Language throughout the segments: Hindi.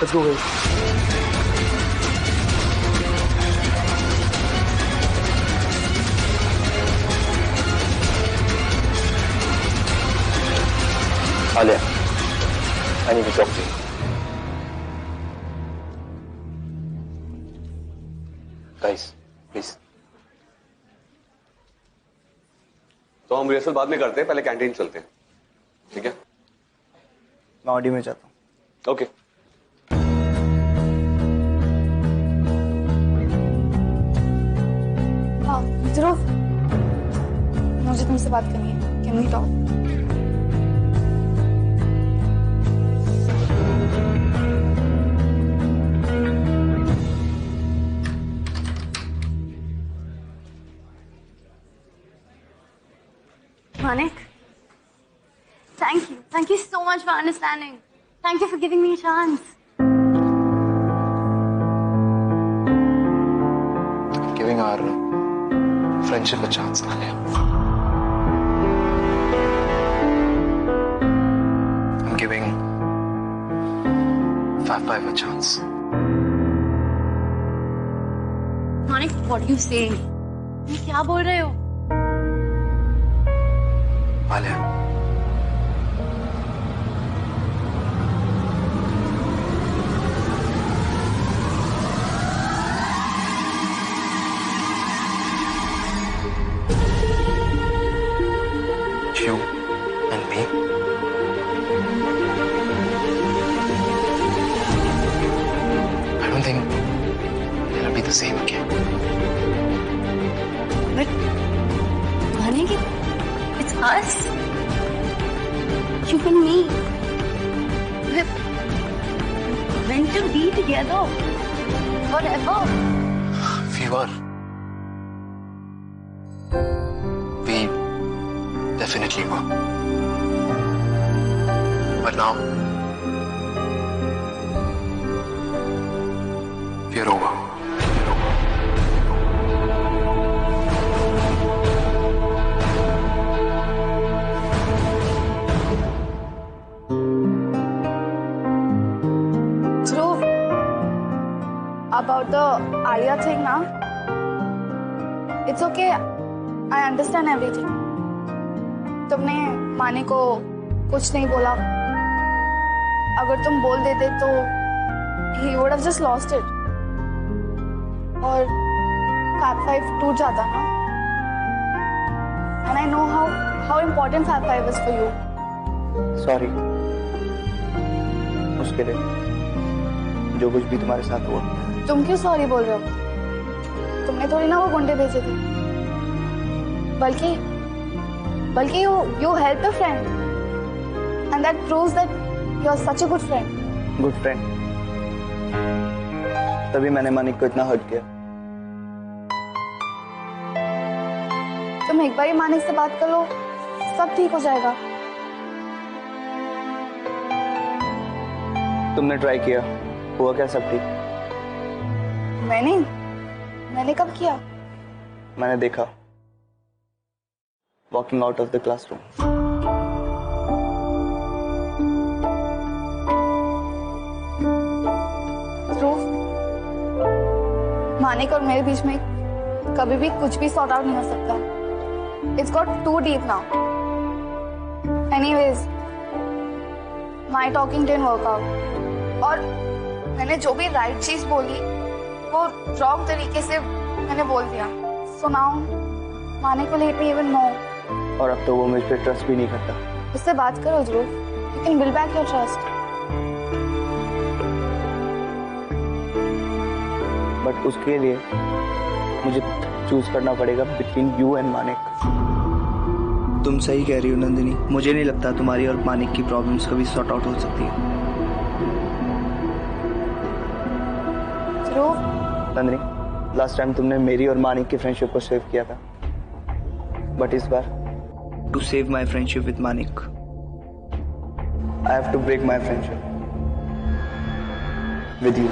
Let's go guys. Alia, I need to talk to you. Guys, please. तो हम रिहर्सल बाद में करते हैं, पहले कैंटीन चलते हैं, ठीक है? मैं ऑडी में जाता हूँ। ओके। ध्रुव, मुझे तुमसे बात करनी है। Can we talk? Manik, thank you so much for understanding. Thank you for giving me a chance. Giving our friendship a chance, Alia. I'm giving 5-5 a chance. Manik, what are you saying? तुम क्या बोल रहे हो? Alia. You and me. I don't think it'll be the same again. But Manik, it's us. You and me. We're meant to be together forever. We were. We definitely were. But now, we're over. Dhruv, about the Alia thing now, it's okay. I understand everything. तुमने माने को कुछ नहीं बोला। अगर तुम बोल देते तो he would have just lost it. और 5-5 टूट जाता ना। And I know how important 5-5 is for you. Sorry उसके लिए जो कुछ भी तुम्हारे साथ हुआ। तुम क्यों सॉरी बोल रहे हो? तुमने थोड़ी ना वो गुंडे भेजे थे। बल्कि you helped a friend, and that proves that you're such a good friend. Good friend. तभी मैंने मानिक को इतना हर्ट किया। तुम एक बार ही मानिक से बात कर लो, सब ठीक हो जाएगा। तुमने ट्राई किया, हुआ क्या सब ठीक? मैंने कब किया? मैंने देखा walking out of the classroom. ध्रुव, मानिक और मेरे बीच में कभी भी कुछ भी सॉर्ट आउट नहीं हो सकता। It's got too deep now. Anyways, my talking didn't work out. और मैंने जो भी राइट चीज बोली वो रॉन्ग तरीके से मैंने बोल दिया। So now, Manik will hate me even more. और अब तो वो मुझ पे ट्रस्ट भी नहीं करता। उससे बात करो ध्रुव। You can build back your trust. But उसके लिए मुझे चूज करना पड़ेगा बिटवीन यू एंड मानिक। तुम सही कह रही हो नंदिनी, मुझे नहीं लगता तुम्हारी और मानिक की प्रॉब्लम्स कभी सॉर्ट आउट हो सकती है। ध्रुव, नंदिनी, लास्ट टाइम तुमने मेरी और मानिक की फ्रेंडशिप को सेव किया था, बट इस बार to save my friendship with Manik I have to break my friendship with you.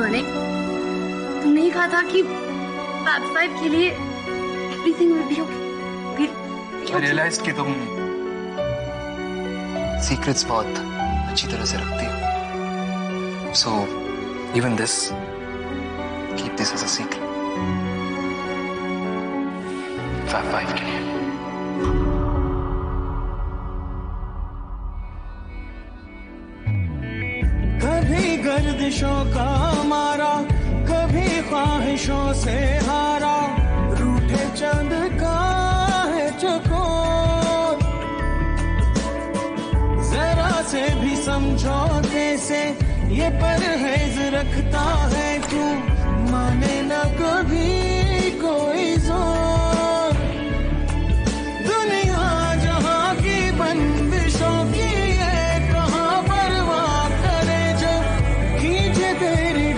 Manik, तुमने ही कहा था कि फैब 5 के लिए everything will be okay. I realized कि तुम सीक्रेट्स बहुत अच्छी तरह से रखती हो। So even this, keep this as a secret. Fab 5 के लिए। कभी गर्दिशों का मारा, कभी ख्वाहिशों से हारा, रूठे चंद का है चकोर। जरा से भी समझौते से ये परहेज रखता है तू, माने न कभी कोई जोर। दुनिया जहां की बंदिशों की ये कहाँ परवाह करे, जब खींचे तेरी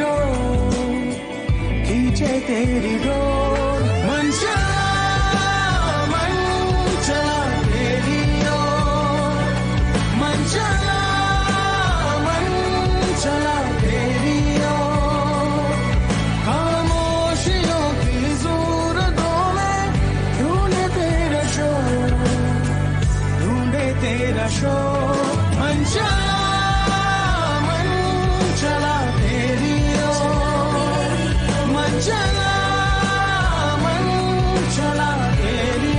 डोर। मन चला तेरी ओर, मन चला तेरी ओर। खामोशियों की ज़रूरतों में ढूंढे तेरा शोर। मन चला तेरी ओर, मन चला तेरी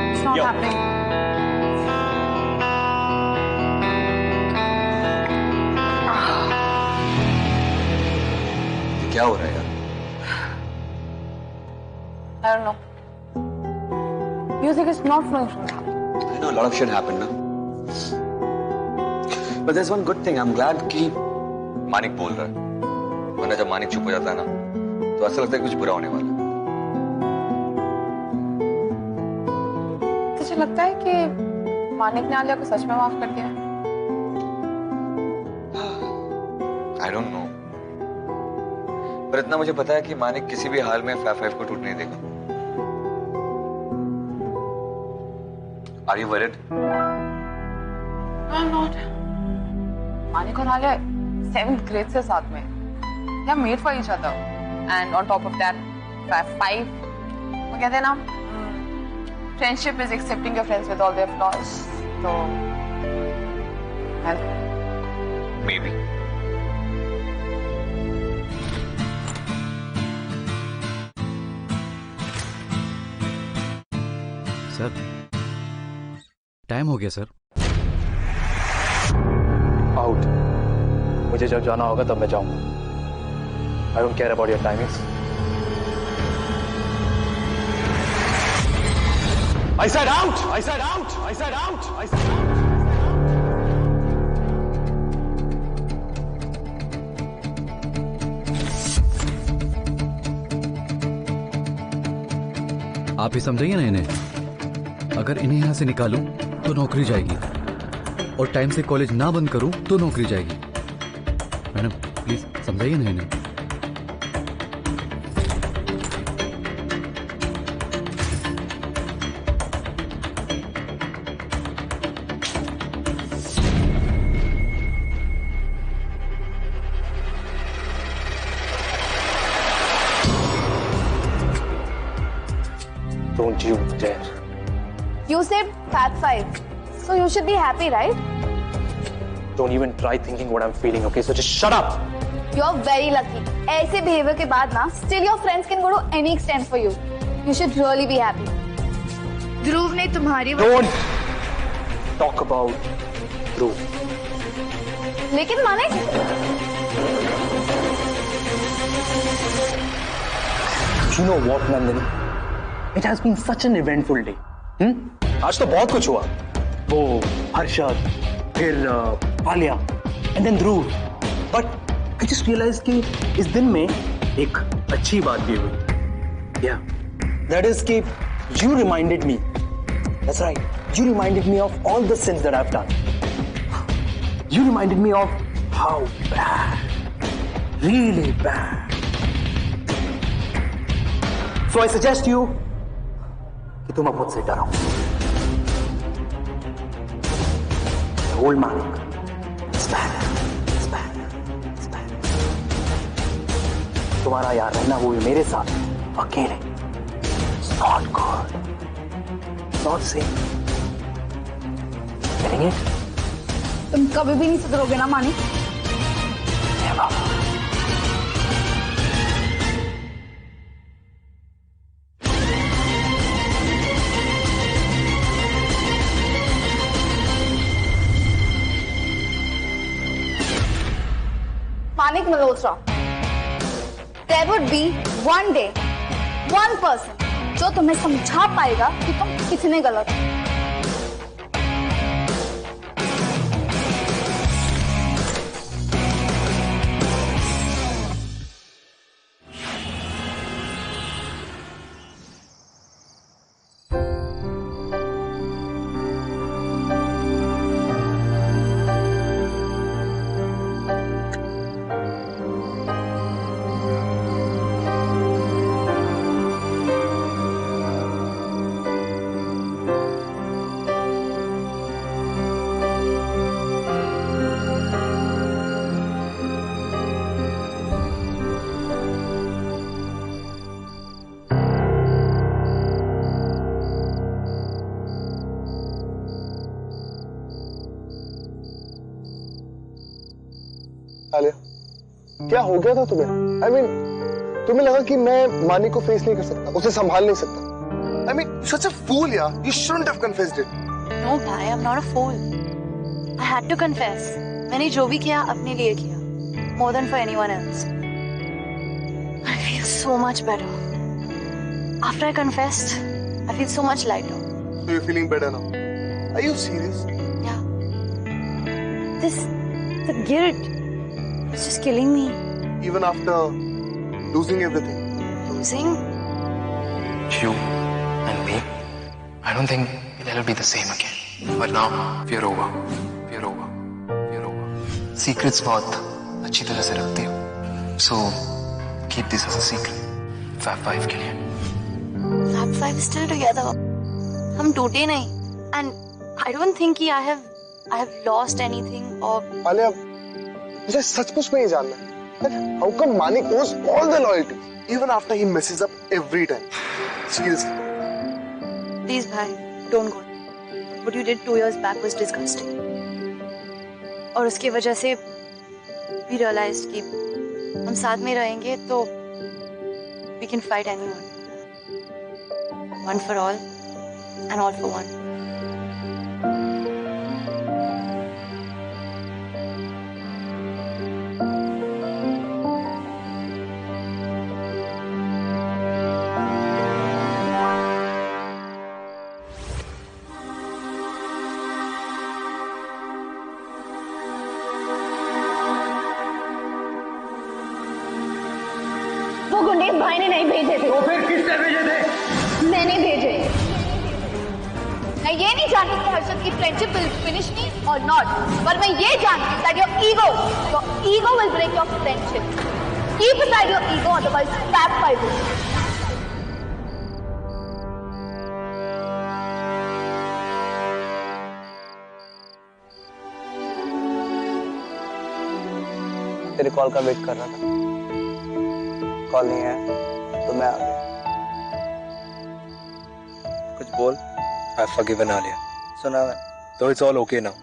It's not happening. क्या हो रहा है यार? I don't know. Music is not flowing from now. I know a lot of shit happened ना. But there's one good thing. I'm glad कि मानिक बोल रहा है. वरना जब मानिक चुप हो जाता है ना, तो ऐसा लगता है कुछ बुरा होने वाला है. तुझे लगता है कि मानिक ने आलिया को सच में माफ कर दिया? I don't know. पर इतना मुझे पता है कि मानिक किसी भी हाल में फैब 5 को टूटने नहीं देगा. Are you worried? No, I'm not. Manik और आलिया 7th grade से साथ में. They are made for each other. And on top of that, Fab 5. वो कहते हैं ना, friendship is accepting your friends with all their flaws. So, and Maybe. Sir, time हो गया सर। आउट। मुझे जब जाना होगा तब मैं जाऊंगा। I don't care about your timings. I said out! I said out! I said out! I said out! आप ही समझाइए ना इन्हें। अगर इन्हें यहां से निकालूं तो नौकरी जाएगी, और टाइम से कॉलेज ना बंद करूं तो नौकरी जाएगी। मैडम प्लीज समझाइए ना इन्हें। Don't you dare. You said Fab 5, so you should be happy, right? Don't even try thinking what I'm feeling, okay? So just shut up! You're very lucky. ऐसे behavior के बाद ना, still your friends can go to any extent for you. You should really be happy. ध्रुव ने तुम्हारी Don't talk about Dhruv. लेकिन Manik, You know what, Nandini? It has been such an eventful day. आज तो बहुत कुछ हुआ. वो हर्षद, फिर Alia, and then Dhruv. But I just realized कि इस दिन में एक अच्छी बात भी हुई. Yeah, that is कि you reminded me. That's right. You reminded me of all the sins that I've done. You reminded me of how bad, really bad. So I suggest you कि तुम अब मुझसे डरो. The old Manik is back. Is back. Is back. तुम्हारा यार रहना वो भी मेरे साथ अकेले. It's not good. It's not safe. Getting it? तुम कभी भी नहीं सुधरोगे ना Manik. Never. Manik Malhotra, there would be one day, one person जो तुम्हें समझा पाएगा कि तुम कितने गलत हो. आलिया, क्या हो गया था तुम्हें? I mean, तुम्हें लगा कि मैं मानिक को फेस नहीं कर सकता, उसे संभाल नहीं सकता. I mean, such a fool, यार. You shouldn't have confessed it. No, भाई, I'm not a fool. I had to confess. मैंने जो भी किया अपने लिए किया, more than for anyone else. I feel so much better. After I confessed, I feel so much lighter. So you're feeling better now? Are you serious? Yeah. The guilt. It's just killing me. Even after losing everything? Losing? You and me, I don't think it'll ever be the same again. But now, we're over. We're over. We're over. Secrets बहुत अच्छी तरह से रखती हो. So, keep this as a secret. Fab 5 के लिए. Fab 5 is still together. हम टूटे नहीं. And I don't think I have lost anything or... Alia, मुझे सचमुच में ये जानना है. How come Manik owes all the loyalty, even after he messes up every time? Seriously. Please, bhai, don't go. What you did 2 years back was disgusting. और उसकी वजह से we realized कि हम साथ में रहेंगे तो we can fight anyone. One for all and all for one. वो गुंडेज भाई ने नहीं भेजे थे. तो फिर किसने भेजे थे? मैंने भेजे. मैं ये नहीं जानती कि हर्षद की फ्रेंडशिप विल फिनिश मी और नॉट, पर मैं ये जानती that your ego will break your friendship. Keep aside your ego, otherwise Fab 5 will. तेरे कॉल का वेट कर रहा था. कॉल नहीं आया तो मैं आ गया. कुछ बोल. I've forgiven Alia. सुना मैं. So it's all okay now.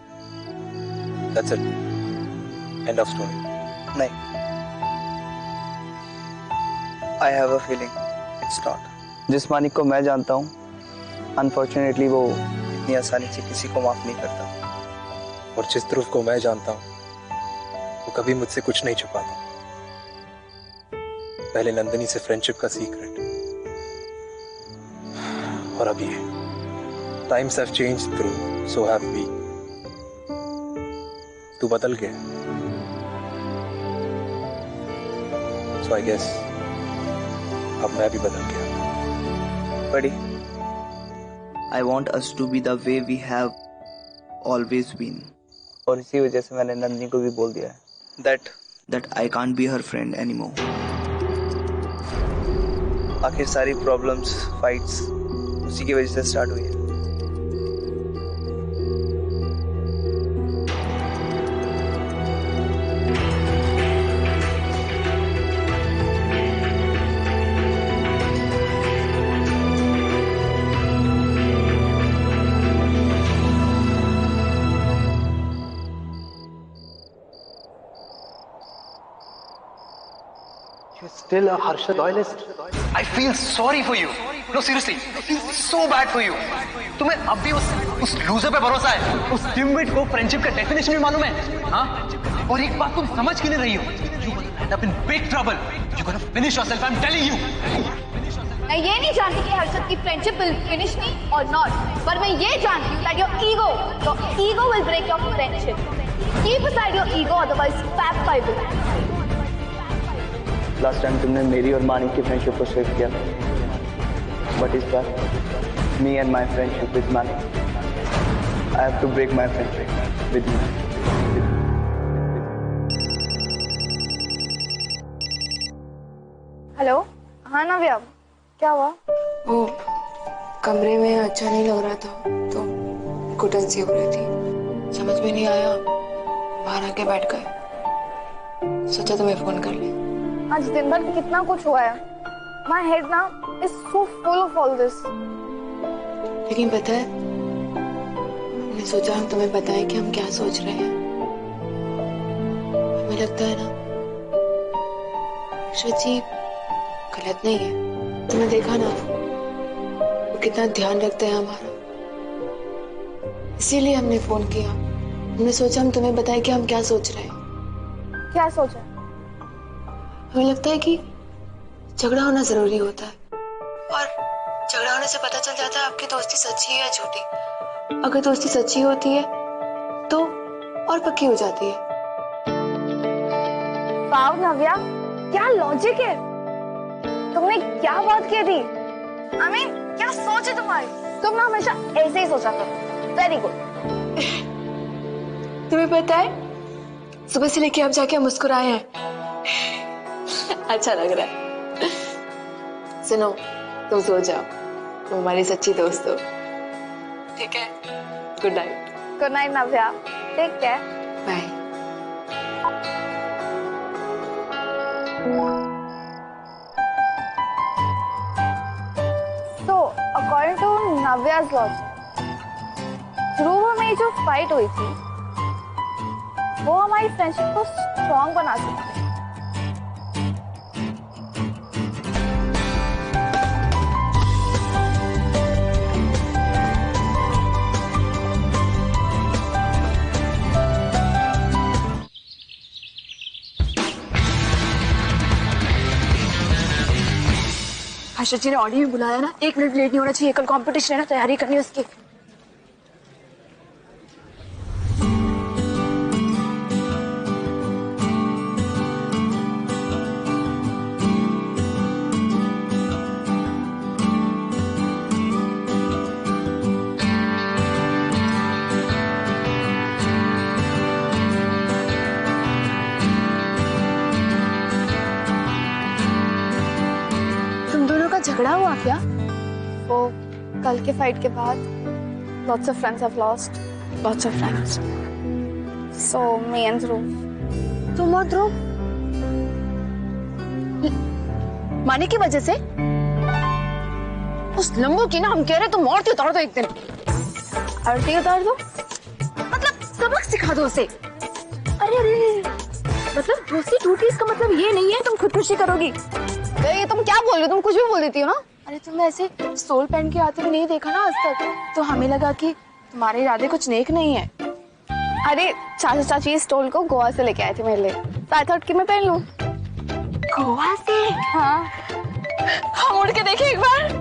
That's it. End of story. नहीं. I have a feeling it's not. जिस मानिक को मैं जानता हूँ, अनफॉर्चुनेटली वो इतनी आसानी से किसी को माफ नहीं करता. और जिस ध्रुव को मैं जानता हूँ, वो कभी मुझसे कुछ नहीं छुपाता. पहले नंदिनी से फ्रेंडशिप का सीक्रेट, और अब ये. Times have changed, Dhruv. So have we. तू बदल गया. So I guess अब मैं भी बदल गया. Buddy, I want us to be the way we have always been. और इसी वजह से मैंने नंदिनी को भी बोल दिया है. that I can't be her friend anymore. आखिर सारी प्रॉब्लम्स, फाइट्स उसी की वजह से स्टार्ट हुई है. You're still a Harshad loyalist. I feel sorry for you. No, seriously, I feel so bad for you. तुम्हें अब भी उस लूजर पे भरोसा है? उस डिम्बिट को फ्रेंडशिप का डेफिनेशन भी मालूम है? हाँ? और एक बात तुम समझ क्यों नहीं रही हो? You're gonna end up in big trouble. You're gonna finish yourself. I'm telling you. मैं ये नहीं जानती कि हर्षद की फ्रेंडशिप विल फिनिश मी और नॉट, पर मैं ये जानती हूँ that your ego will break your friendship. Keep aside your ego, otherwise fab five will. Last time तुमने मेरी और मानिक की फ्रेंडशिप को सेव किया, बट इस बार me and my friendship with Manik, I have to break my friendship with you. Hello, हाँ नव्या, क्या हुआ? वो कमरे में अच्छा नहीं लग रहा था तो घुटन सी हो रही थी, समझ में नहीं आया, बाहर आके बैठ गए, सोचा तुम्हें फोन कर ले. आज दिन भर कितना कुछ हुआ है. My head now is so full of all this. लेकिन पता है, मैंने सोचा हम तुम्हें बताएं कि हम क्या सोच रहे हैं. हमें लगता है ना, शची गलत नहीं है. तुमने देखा ना वो कितना ध्यान रखते हैं हमारा, इसीलिए हमने फोन किया. हमने सोचा हम तुम्हें बताएं कि हम क्या सोच रहे हैं. क्या सोचा? हमें लगता है कि झगड़ा होना जरूरी होता है, और झगड़ा होने से पता चल जाता है आपकी दोस्ती सच्ची है या झूठी. अगर दोस्ती सच्ची होती है तो और पक्की हो जाती है. वाव नव्या, क्या लॉजिक है. तुमने क्या बात की थी? I mean, क्या सोच है तुम्हारी? तुम ना हमेशा ऐसे ही सोचा करो. Very good. तुम्हें पता है, सुबह से लेके अब जाके हम मुस्कुराए हैं. अच्छा लग रहा है. सुनो, तुम सो जाओ, तुम हमारी सच्ची दोस्त हो. ठीक है, good night. Good night Navya, take care. Bye. So, according to Navya's logic, Dhruv में जो फाइट हुई थी, वो हमारी फ्रेंडशिप को स्ट्रॉन्ग बना सकती है. हर्षद जी ने ऑडियो में बुलाया ना, 1 मिनट लेट नहीं होना चाहिए. कल कंपटीशन है ना, तैयारी करनी है उसकी. झगड़ा हुआ क्या? वो कल के फाइट के बाद lots of friends have lost lots of friends. So me and Dhruv. तुम और ध्रुव माने की वजह से? उस लंबू की ना हम कह रहे तुम आरती उतार दो एक दिन. आरती उतार दो? मतलब सबक सिखा दो उसे. अरे मतलब दोस्ती टूटी इसका मतलब ये नहीं है तुम खुदकुशी करोगी. ये तुम क्या बोल रही हो? तुम कुछ भी बोल देती हो ना. अरे तुमने ऐसे स्टोल पहन के आते हुए नहीं देखा ना आज तक, तो हमें लगा कि तुम्हारे इरादे कुछ नेक नहीं है. अरे चाचा चाची इस स्टोल को गोवा से लेके आए थे मेरे लिए, तो आई थॉट कि मैं पहन लूं. गोवा से? हाँ. हम उड़ के देखें एक बार.